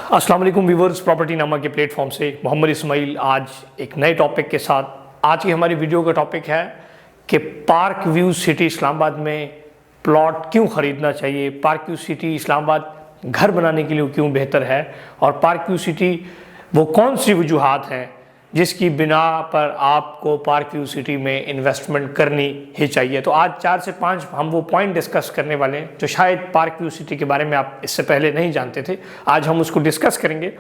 अस्सलाम वालेकुम viewers, property नामा के प्लेटफॉर्म से मोहम्मद इस्माइल आज एक नए टॉपिक के साथ। आज की हमारी वीडियो का टॉपिक है कि पार्क व्यू सिटी इस्लामाबाद में प्लॉट क्यों ख़रीदना चाहिए, पार्क व्यू सिटी इस्लामाबाद घर बनाने के लिए क्यों बेहतर है, और पार्क व्यू सिटी वो कौन सी वजूहात हैं जिसकी बिना पर आपको पार्क व्यू सिटी में इन्वेस्टमेंट करनी ही चाहिए। तो आज 4 से 5 हम वो पॉइंट डिस्कस करने वाले हैं जो शायद पार्क व्यू सिटी के बारे में आप इससे पहले नहीं जानते थे। आज हम उसको डिस्कस करेंगे।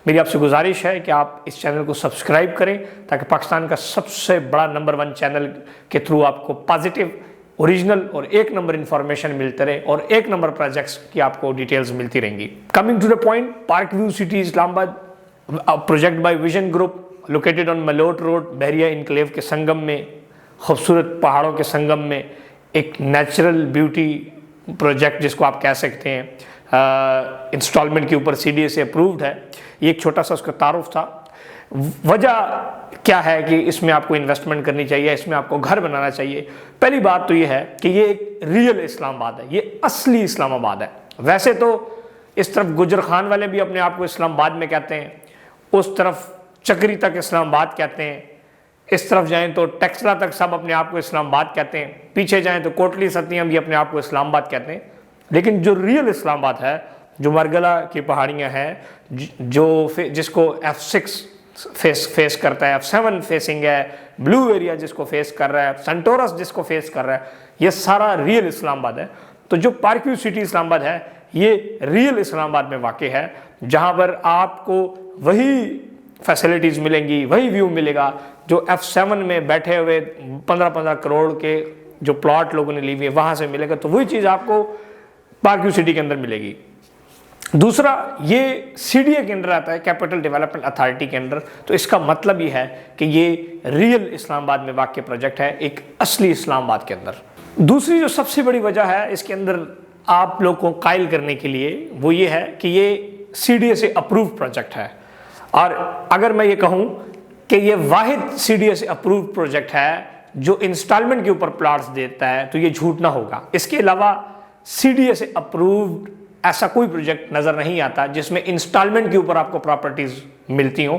मेरी आपसे गुजारिश है कि आप इस चैनल को सब्सक्राइब करें ताकि पाकिस्तान का सबसे बड़ा नंबर 1 चैनल के थ्रू आपको पॉजिटिव, ओरिजिनल और एक नंबर इंफॉर्मेशन मिलते रहे और एक नंबर प्रोजेक्ट्स की आपको डिटेल्स मिलती रहेंगी। Coming to the point, park view city Islamabad project by vision group located on Malot road, Bahria enclave के संगम में, खूबसूरत पहाड़ों के संगम में एक नेचुरल ब्यूटी प्रोजेक्ट जिसको आप कह सकते हैं, इंस्टॉलमेंट के ऊपर CDA से अप्रूव्ड है। ये एक छोटा सा उसका तारुफ था। वजह क्या है कि इसमें आपको इन्वेस्टमेंट करनी चाहिए, इसमें आपको घर बनाना चाहिए। पहली बात तो ये है कि ये एक रियल इस्लामाबाद है, ये असली इस्लामाबाद है। वैसे तो इस तरफ गुजर खान वाले भी अपने आप को इस्लामाबाद में कहते हैं, उस तरफ चक्री तक इस्लामाबाद कहते हैं, इस तरफ जाएं तो टेक्सला तक सब अपने आप को इस्लामाबाद कहते हैं, पीछे जाएं तो कोटली सतियां भी अपने आप को इस्लामाबाद कहते हैं। लेकिन जो रियल इस्लामाबाद है, जो मरगला की पहाड़ियां हैं, जिसको F6 फेस करता है, F7 फेसिंग है, ब्लू एरिया जिसको फेस कर रहा है, सेंटोरस जिसको फेस कर रहा है, ये सारा रियल इस्लामाबाद है। तो जो पार्क व्यू सिटी इस्लामाबाद है ये रियल इस्लामाबाद में वाक़ है, जहाँ पर आपको वही फैसिलिटीज़ मिलेंगी, वही व्यू मिलेगा जो F7 में बैठे हुए 15-15 करोड़ के जो प्लॉट लोगों ने ली हुई है वहाँ से मिलेगा। तो वही चीज़ आपको पार्क व्यू सिटी के अंदर मिलेगी। दूसरा, ये CDA के अंदर आता है, कैपिटल डेवलपमेंट अथॉरिटी के अंदर। तो इसका मतलब ये है कि ये रियल इस्लामाबाद में वाक़ प्रोजेक्ट है, एक असली इस्लामाबाद के अंदर। दूसरी जो सबसे बड़ी वजह है इसके अंदर आप लोग को कायल करने के लिए, वो ये है कि ये CDA से अप्रूव प्रोजेक्ट है। और अगर मैं ये कहूँ कि ये वाहिद CDA से अप्रूव्ड प्रोजेक्ट है जो इंस्टॉलमेंट के ऊपर प्लॉट्स देता है, तो ये झूठ ना होगा। इसके अलावा CDA से अप्रूव्ड ऐसा कोई प्रोजेक्ट नज़र नहीं आता जिसमें इंस्टॉलमेंट के ऊपर आपको प्रॉपर्टीज़ मिलती हों।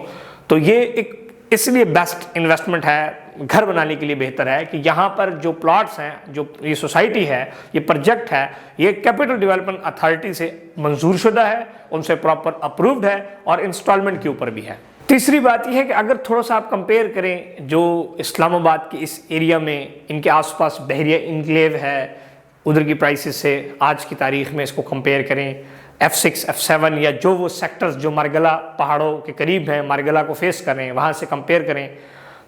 तो ये एक इसलिए बेस्ट इन्वेस्टमेंट है, घर बनाने के लिए बेहतर है कि यहाँ पर जो प्लॉट्स हैं, जो ये सोसाइटी है, ये प्रोजेक्ट है, ये कैपिटल डेवलपमेंट अथॉरिटी से मंजूर शुदा है, उनसे प्रॉपर अप्रूव्ड है और इंस्टॉलमेंट के ऊपर भी है। तीसरी बात यह है कि अगर थोड़ा सा आप कंपेयर करें जो इस्लामाबाद के इस एरिया में, इनके आसपास बहरिया इनक्लेव है, उधर की प्राइसेस से आज की तारीख में इसको कंपेयर करें, F6, F7 या जो वो सेक्टर्स जो मरगला पहाड़ों के करीब हैं, मरगला को फेस कर रहे हैं, वहाँ से कंपेयर करें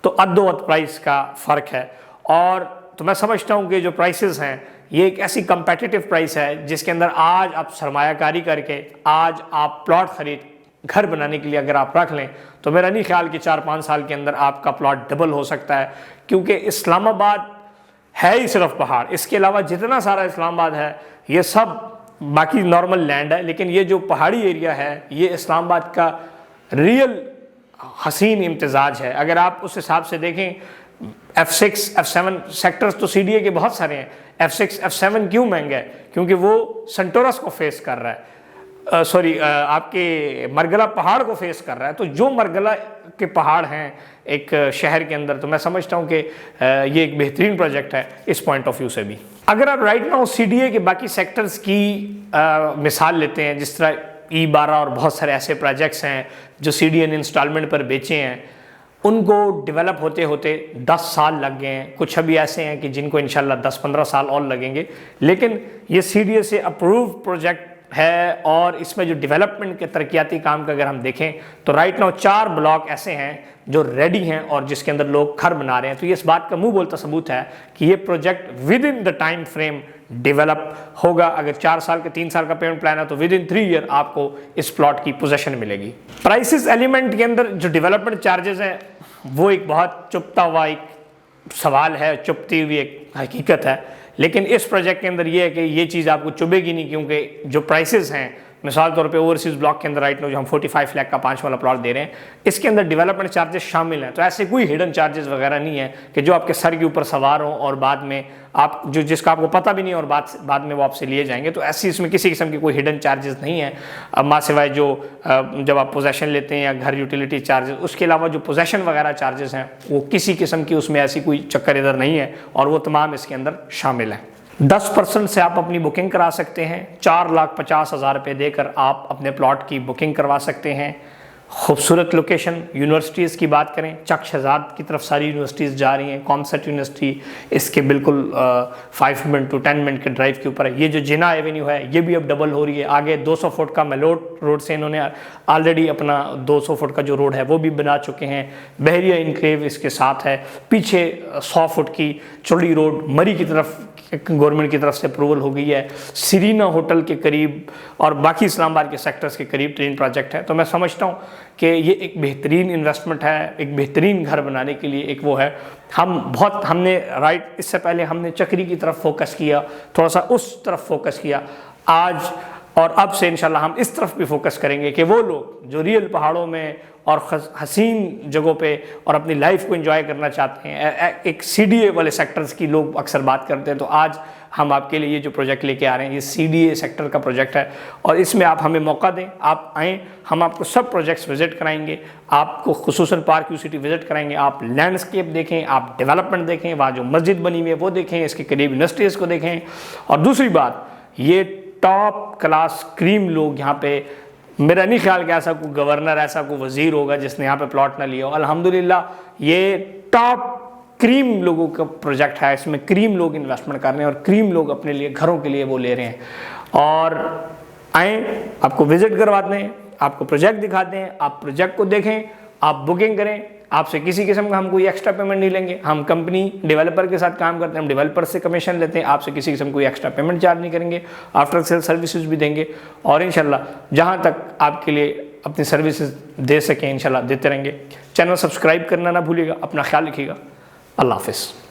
तो अदो-अद प्राइस का फ़र्क है। और तो मैं समझता हूँ कि जो प्राइसेस हैं ये एक ऐसी कंपेटिटिव प्राइस है जिसके अंदर आज आप सरमायाकारी करके आज आप प्लॉट खरीद घर बनाने के लिए अगर आप रख लें तो मेरा नहीं ख्याल कि 4-5 साल के अंदर आपका प्लॉट डबल हो सकता है। क्योंकि इस्लामाबाद है ही सिर्फ पहाड़, इसके अलावा जितना सारा इस्लामाबाद है ये सब बाकी नॉर्मल लैंड है। लेकिन ये जो पहाड़ी एरिया है ये इस्लामाबाद का रियल हसीन इम्तिजाज है। अगर आप उस हिसाब से देखें, F6, F7 सेक्टर्स तो CDA के बहुत सारे हैं। F6, F7 क्यों महंगा है? क्योंकि वो सेंटोरस को फेस कर रहा है, आपके मरगला पहाड़ को फेस कर रहा है। तो जो मरगला के पहाड़ हैं एक शहर के अंदर, तो मैं समझता हूँ कि ये एक बेहतरीन प्रोजेक्ट है इस पॉइंट ऑफ व्यू से भी। अगर आप राइट नाउ CDA के बाकी सेक्टर्स की मिसाल लेते हैं, जिस तरह E12 और बहुत सारे ऐसे प्रोजेक्ट्स हैं जो CDA ने इंस्टॉलमेंट पर बेचे हैं, उनको डेवलप होते होते 10 साल लग गए हैं। कुछ अभी ऐसे हैं कि जिनको इंशाल्लाह 10-15 साल और लगेंगे। लेकिन ये CDA से अप्रूव प्रोजेक्ट है और इसमें जो डेवलपमेंट के तरक्याती काम का अगर हम देखें तो राइट नाउ 4 ब्लॉक ऐसे हैं जो रेडी हैं और जिसके अंदर लोग घर बना रहे हैं। तो ये इस बात का मुंह बोलता सबूत है कि ये project with in the time frame develop होगा। अगर 4 साल के 3 साल का पेमेंट प्लान है तो विद इन 3 ईयर आपको इस प्लॉट की पोजेशन मिलेगी। प्राइसेस एलिमेंट के अंदर जो डेवलपमेंट चार्जेस हैं वो एक बहुत चुपता हुआ एक सवाल है, चुपती हुई एक हकीकत है। लेकिन इस प्रोजेक्ट के अंदर ये है कि ये चीज़ आपको चुभेगी नहीं, क्योंकि जो प्राइसेस हैं مثال طور پہ اوورسیز بلاک کے اندر رائٹ نو جو ہم 45 لاکھ کا 5 والا پلاٹ دے رہے ہیں، اس کے اندر ڈیولپمنٹ چارجز شامل ہیں. تو ایسے کوئی ہڈن چارجز وغیرہ نہیں ہے کہ جو آپ کے سر کے اوپر سوار ہوں اور بعد میں آپ جس کا آپ کو پتہ بھی نہیں اور بعد میں وہ آپ سے لیے جائیں گے. تو ایسی اس میں کسی قسم کی کوئی ہڈن چارجز نہیں ہیں ماں سوائے جو جب آپ پوزیشن لیتے ہیں یا گھر یوٹیلیٹی چارجز. اس کے علاوہ جو پوزیشن وغیرہ چارجز ہیں وہ کسی قسم کی اس میں ایسی کوئی چکر ادھر نہیں ہے اور وہ تمام اس کے اندر شامل ہیں. 10% سے آپ اپنی بکنگ کرا سکتے ہیں. 4,50,000 روپے دے کر آپ اپنے پلاٹ کی بکنگ کروا سکتے ہیں. خوبصورت لوکیشن. یونیورسٹیز کی بات کریں، چک شہزاد کی طرف ساری یونیورسٹیز جا رہی ہیں. کامسٹ یونیورسٹی اس کے بالکل 5 منٹ to 10 منٹ کے ڈرائیو کے اوپر ہے. یہ جو جنا ایونیو ہے یہ بھی اب ڈبل ہو رہی ہے. آگے 200 فٹ کا میلوٹ روڈ سے انہوں نے آلریڈی اپنا 200 فٹ کا جو روڈ ہے وہ بھی بنا چکے ہیں. بحریہ انکلیو اس کے ساتھ ہے. پیچھے 100 فٹ کی چوڑی روڈ مری کی طرف گورنمنٹ کی طرف سے اپروول ہو گئی ہے. سیرینا ہوٹل کے قریب اور باقی اسلام آباد کے سیکٹرز کے قریب ٹرین پروجیکٹ ہے. تو میں سمجھتا ہوں کہ یہ ایک بہترین انویسٹمنٹ ہے، ایک بہترین گھر بنانے کے لیے ایک وہ ہے. ہم نے رائٹ اس سے پہلے ہم نے چکری کی طرف فوکس کیا، تھوڑا سا اس طرف فوکس کیا. آج اور اب سے انشاءاللہ ہم اس طرف بھی فوکس کریں گے کہ وہ لوگ جو ریئل پہاڑوں میں اور حسین جگہوں پہ اور اپنی لائف کو انجوائے کرنا چاہتے ہیں، ایک سی ڈی اے والے سیکٹرز کی لوگ اکثر بات کرتے ہیں. تو آج ہم آپ کے لیے یہ جو پروجیکٹ لے کے آ رہے ہیں یہ سی ڈی اے سیکٹر کا پروجیکٹ ہے اور اس میں آپ ہمیں موقع دیں، آپ آئیں، ہم آپ کو سب پروجیکٹس وزٹ کرائیں گے. آپ کو خصوصاً پارک یو سٹی وزٹ کرائیں گے. آپ لینڈسکیپ دیکھیں، آپ ڈیولپمنٹ دیکھیں، وہاں جو مسجد بنی ہوئی ہے وہ دیکھیں، اس کے قریب یونیورسٹیز کو دیکھیں. اور دوسری بات، یہ ٹاپ کلاس کریم لوگ یہاں پہ، میرا نہیں خیال کہ ایسا کوئی گورنر ایسا کوئی وزیر ہوگا جس نے یہاں پہ پلاٹ نہ لیا ہو. الحمدللہ یہ ٹاپ کریم لوگوں کا پروجیکٹ ہے. اس میں کریم لوگ انویسٹمنٹ کر رہے ہیں اور کریم لوگ اپنے لیے گھروں کے لیے وہ لے رہے ہیں. اور آئیں، آپ کو وزٹ کرواتے ہیں، آپ کو پروجیکٹ دکھاتے ہیں، آپ پروجیکٹ کو دیکھیں، آپ بکنگ کریں. آپ سے کسی قسم کا ہم کوئی ایکسٹرا پیمنٹ نہیں لیں گے. ہم کمپنی ڈیولپر کے ساتھ کام کرتے ہیں، ہم ڈیولپر سے کمیشن لیتے ہیں. آپ سے کسی قسم کوئی ایکسٹرا پیمنٹ چارج نہیں کریں گے. آفٹر سیل سروسز بھی دیں گے اور انشاءاللہ جہاں تک آپ کے لیے اپنی سروسز دے سکیں انشاءاللہ دیتے رہیں گے. چینل سبسکرائب کرنا نہ بھولیے گا. اپنا خیال رکھیے گا. اللہ حافظ.